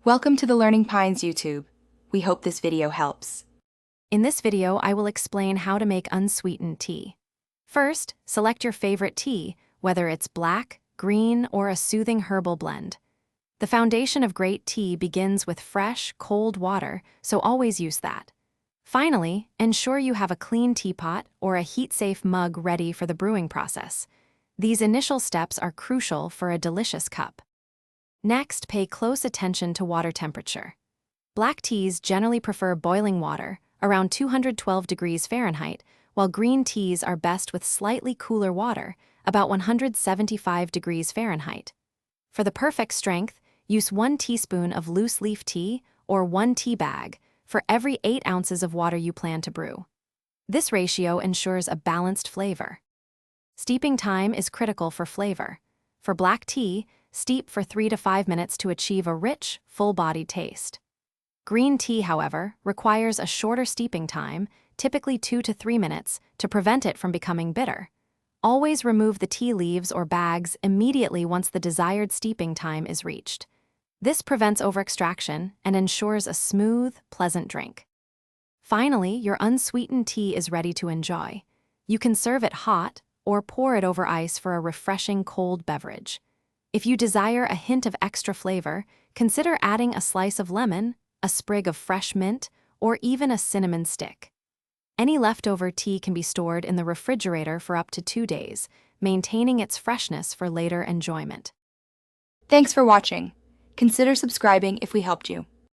Welcome to the Learning Pines YouTube. We hope this video helps. In this video, I will explain how to make unsweetened tea. First, select your favorite tea, whether it's black, green, or a soothing herbal blend. The foundation of great tea begins with fresh, cold water, so always use that. Finally, ensure you have a clean teapot or a heat-safe mug ready for the brewing process. These initial steps are crucial for a delicious cup. Next, pay close attention to water temperature. Black teas generally prefer boiling water, around 212 degrees Fahrenheit, while green teas are best with slightly cooler water, about 175 degrees Fahrenheit. For the perfect strength, use 1 teaspoon of loose leaf tea or 1 tea bag for every 8 ounces of water you plan to brew. This ratio ensures a balanced flavor. Steeping time is critical for flavor. For black tea, steep for 3 to 5 minutes to achieve a rich, full-bodied taste. Green tea, however, requires a shorter steeping time, typically 2 to 3 minutes, to prevent it from becoming bitter. Always remove the tea leaves or bags immediately once the desired steeping time is reached. This prevents overextraction and ensures a smooth, pleasant drink. Finally, your unsweetened tea is ready to enjoy. You can serve it hot or pour it over ice for a refreshing cold beverage. If you desire a hint of extra flavor, consider adding a slice of lemon, a sprig of fresh mint, or even a cinnamon stick. Any leftover tea can be stored in the refrigerator for up to 2 days, maintaining its freshness for later enjoyment. Thanks for watching. Consider subscribing if we helped you.